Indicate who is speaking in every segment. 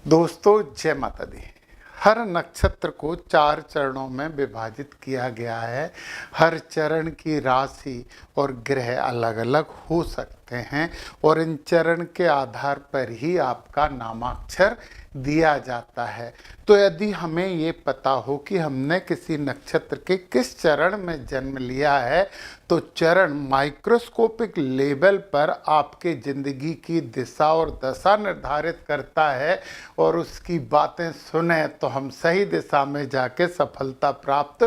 Speaker 1: दोस्तों जय माता दी। हर नक्षत्र को 4 चरणों में विभाजित किया गया है। हर चरण की राशि और ग्रह अलग अलग हो सकते हैं और इन चरण के आधार पर ही आपका नामाक्षर दिया जाता है। तो यदि हमें ये पता हो कि हमने किसी नक्षत्र के किस चरण में जन्म लिया है तो चरण माइक्रोस्कोपिक लेवल पर आपके ज़िंदगी की दिशा और दशा निर्धारित करता है और उसकी बातें सुने तो हम सही दिशा में जाके सफलता प्राप्त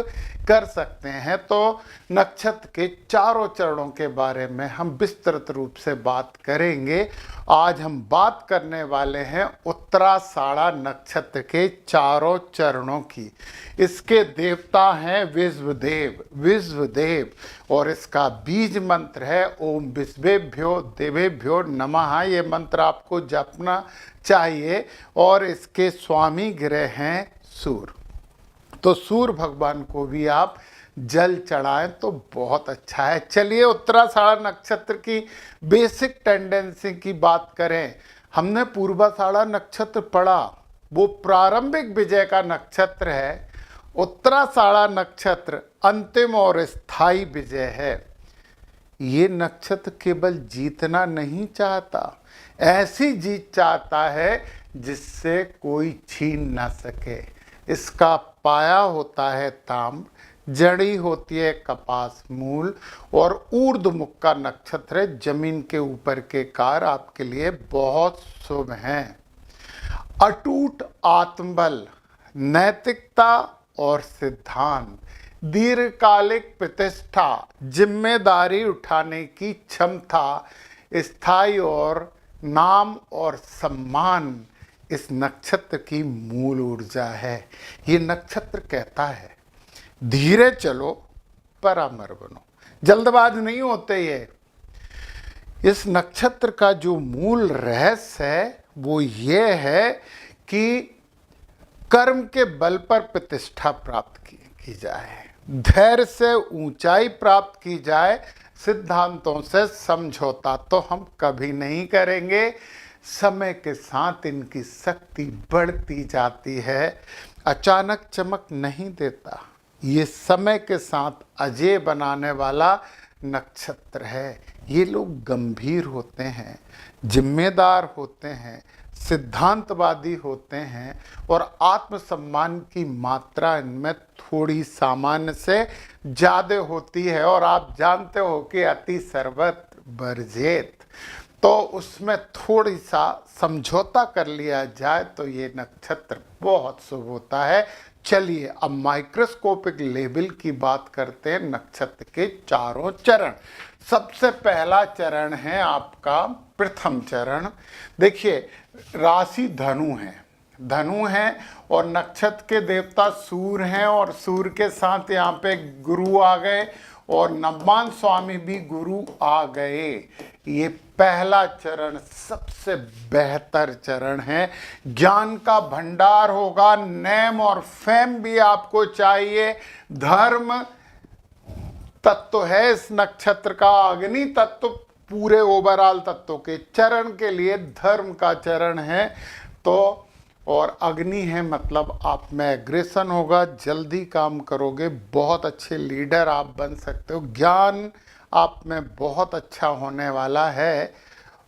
Speaker 1: कर सकते हैं। तो नक्षत्र के चारों चरणों के बारे में हम विस्तृत रूप से बात करेंगे। आज हम बात करने वाले हैं उत्तराषाढ़ा नक्षत्र के चारों चरणों की। इसके देवता हैं विश्वदेव और इसका बीज मंत्र है ओम विश्वेभ्यो देवेभ्यो नमः। ये मंत्र आपको जपना चाहिए और इसके स्वामी ग्रह हैं सूर्य। तो सूर्य भगवान को भी आप जल चढ़ाएं तो बहुत अच्छा है। चलिए उत्तराषाढ़ा नक्षत्र की बेसिक टेंडेंसी की बात करें। हमने पूर्वाषाढ़ा नक्षत्र पढ़ा, वो प्रारंभिक विजय का नक्षत्र है। उत्तराषाढ़ा नक्षत्र अंतिम और स्थायी विजय है। ये नक्षत्र केवल जीतना नहीं चाहता, ऐसी जीत चाहता है जिससे कोई छीन ना सके। इसका पाया होता है ताम्र, जड़ी होती है कपास मूल और ऊर्ध्वमुख का नक्षत्र है। जमीन के ऊपर के कार्य आपके लिए बहुत शुभ हैं। अटूट आत्मबल, नैतिकता और सिद्धांत, दीर्घकालिक प्रतिष्ठा, जिम्मेदारी उठाने की क्षमता, स्थायी और नाम और सम्मान इस नक्षत्र की मूल ऊर्जा है। ये नक्षत्र कहता है धीरे चलो पर अमर बनो, जल्दबाज नहीं होते। ये इस नक्षत्र का जो मूल रहस्य है वो ये है कि कर्म के बल पर प्रतिष्ठा प्राप्त की जाए, धैर्य से ऊंचाई प्राप्त की जाए, सिद्धांतों से समझौता तो हम कभी नहीं करेंगे। समय के साथ इनकी शक्ति बढ़ती जाती है, अचानक चमक नहीं देता। ये समय के साथ अजय बनाने वाला नक्षत्र है। ये लोग गंभीर होते हैं, जिम्मेदार होते हैं, सिद्धांतवादी होते हैं और आत्मसम्मान की मात्रा इनमें थोड़ी सामान्य से ज़्यादा होती है। और आप जानते हो कि अति सर्वत्र वर्जेत, तो उसमें थोड़ी सा समझौता कर लिया जाए तो ये नक्षत्र बहुत शुभ होता है। चलिए अब माइक्रोस्कोपिक लेवल की बात करते हैं नक्षत्र के चारों चरण। सबसे पहला चरण है आपका प्रथम चरण। देखिए राशि धनु है और नक्षत्र के देवता सूर्य हैं और सूर्य के साथ यहाँ पे गुरु आ गए और नवमान स्वामी भी गुरु आ गए। ये पहला चरण सबसे बेहतर चरण है। ज्ञान का भंडार होगा, नेम और फेम भी आपको चाहिए। धर्म तत्व है इस नक्षत्र का, अग्नि तत्व पूरे ओवरऑल तत्वों के चरण के लिए धर्म का चरण है। तो और अग्नि है मतलब आप में एग्रेशन होगा, जल्दी काम करोगे, बहुत अच्छे लीडर आप बन सकते हो। ज्ञान आप में बहुत अच्छा होने वाला है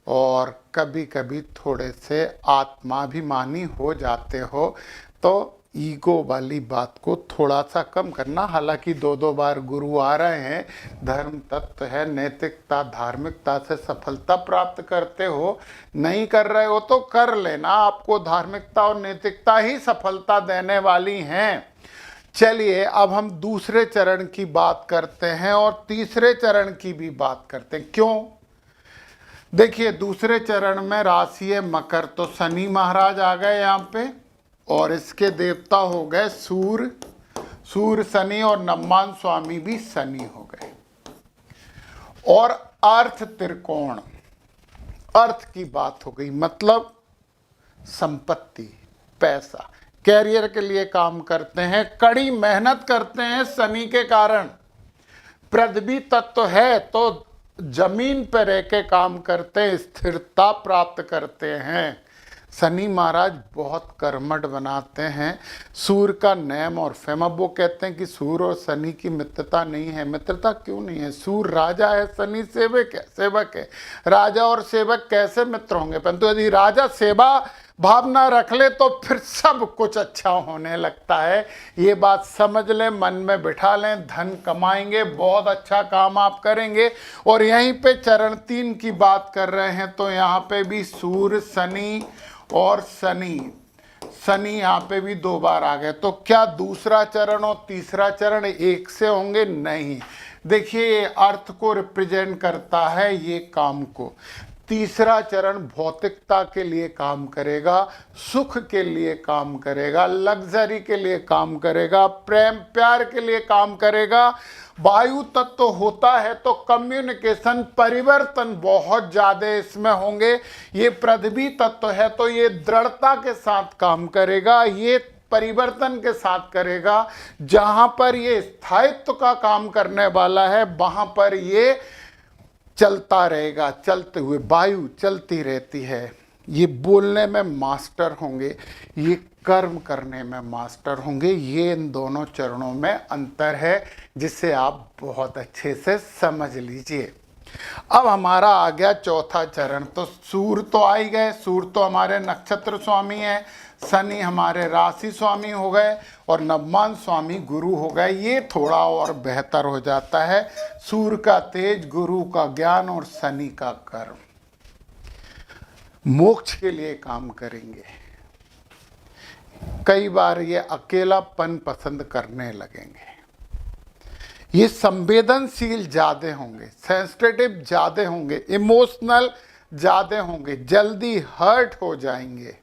Speaker 1: और कभी कभी थोड़े से आत्माभिमानी हो जाते हो, तो ईगो वाली बात को थोड़ा सा कम करना। हालांकि 2-2 बार गुरु आ रहे हैं, धर्म तत्व है, नैतिकता धार्मिकता से सफलता प्राप्त करते हो। नहीं कर रहे हो तो कर लेना, आपको धार्मिकता और नैतिकता ही सफलता देने वाली हैं। चलिए अब हम दूसरे चरण की बात करते हैं और तीसरे चरण की भी बात करते हैं। क्यों? देखिए दूसरे चरण में राशि है मकर, तो शनि महाराज आ गए यहाँ पे और इसके देवता हो गए सूर्य शनि और नवमान स्वामी भी शनि हो गए। और अर्थ त्रिकोण, अर्थ की बात हो गई, मतलब संपत्ति, पैसा, कैरियर के लिए काम करते हैं, कड़ी मेहनत करते हैं शनि के कारण। पृथ्वी तत्व है तो जमीन पर रह के काम करते हैं, स्थिरता प्राप्त करते हैं, शनि महाराज बहुत कर्मठ बनाते हैं। सूर्य का नेम और फेम। अब वो कहते हैं कि सूर्य और शनि की मित्रता नहीं है। मित्रता क्यों नहीं है? सूर्य राजा है, शनि सेवक है। राजा और सेवक कैसे मित्र होंगे? परंतु यदि राजा सेवा भावना रख ले तो फिर सब कुछ अच्छा होने लगता है। ये बात समझ लें, मन में बिठा लें। धन कमाएंगे, बहुत अच्छा काम आप करेंगे। और यहीं पे चरण 3 की बात कर रहे हैं तो यहाँ पे भी सूर्य, शनि और शनि यहाँ पे भी 2 बार आ गए। तो क्या दूसरा चरण और तीसरा चरण एक से होंगे? नहीं। देखिए, ये अर्थ को रिप्रेजेंट करता है, ये काम को। तीसरा चरण भौतिकता के लिए काम करेगा, सुख के लिए काम करेगा, लग्जरी के लिए काम करेगा, प्रेम प्यार के लिए काम करेगा। वायु तत्व होता है तो कम्युनिकेशन, परिवर्तन बहुत ज्यादा इसमें होंगे। ये पृथ्वी तत्व है तो ये दृढ़ता के साथ काम करेगा, ये परिवर्तन के साथ करेगा। जहां पर ये स्थायित्व का काम करने वाला है वहां पर ये चलता रहेगा, चलते हुए। वायु चलती रहती है। ये बोलने में मास्टर होंगे, ये कर्म करने में मास्टर होंगे। ये इन दोनों चरणों में अंतर है, जिसे आप बहुत अच्छे से समझ लीजिए। अब हमारा आ गया चौथा चरण। तो सूर्य तो आ ही गए, सूर्य तो हमारे नक्षत्र स्वामी हैं, शनि हमारे राशि स्वामी हो गए और नवमान स्वामी गुरु हो गए। ये थोड़ा और बेहतर हो जाता है। सूर्य का तेज, गुरु का ज्ञान और शनि का कर्म। मोक्ष के लिए काम करेंगे। कई बार ये अकेलापन पसंद करने लगेंगे। ये संवेदनशील ज्यादा होंगे, सेंसिटिव ज्यादा होंगे, इमोशनल ज्यादा होंगे, जल्दी हर्ट हो जाएंगे।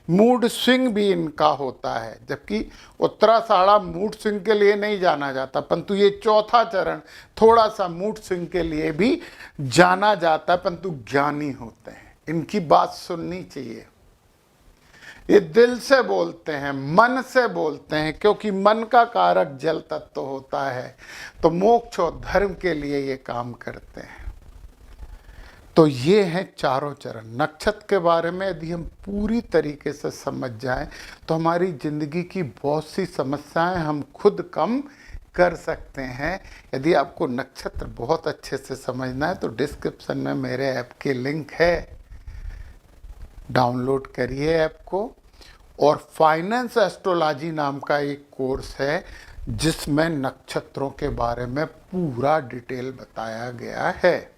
Speaker 1: मूड स्विंग भी इनका होता है, जबकि उत्तराषाढ़ा मूड स्विंग के लिए नहीं जाना जाता, परंतु ये चौथा चरण थोड़ा सा मूड स्विंग के लिए भी जाना जाता है। परंतु ज्ञानी होते हैं, इनकी बात सुननी चाहिए। ये दिल से बोलते हैं, मन से बोलते हैं, क्योंकि मन का कारक जल तत्व होता है। तो मोक्ष और धर्म के लिए ये काम करते हैं। तो ये हैं चारों चरण। नक्षत्र के बारे में यदि हम पूरी तरीके से समझ जाएं तो हमारी जिंदगी की बहुत सी समस्याएं हम खुद कम कर सकते हैं। यदि आपको नक्षत्र बहुत अच्छे से समझना है तो डिस्क्रिप्शन में मेरे ऐप के लिंक है, डाउनलोड करिए ऐप को। और फाइनेंस एस्ट्रोलॉजी नाम का एक कोर्स है जिसमें नक्षत्रों के बारे में पूरा डिटेल बताया गया है।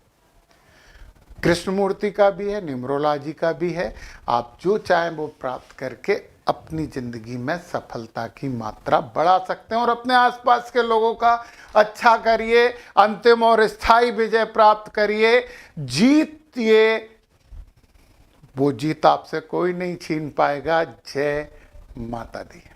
Speaker 1: कृष्णमूर्ति का भी है, न्यूमरोलॉजी का भी है। आप जो चाहें वो प्राप्त करके अपनी जिंदगी में सफलता की मात्रा बढ़ा सकते हैं और अपने आसपास के लोगों का अच्छा करिए, अंतिम और स्थायी विजय प्राप्त करिए, जीतिए। वो जीत आपसे कोई नहीं छीन पाएगा। जय माता दी।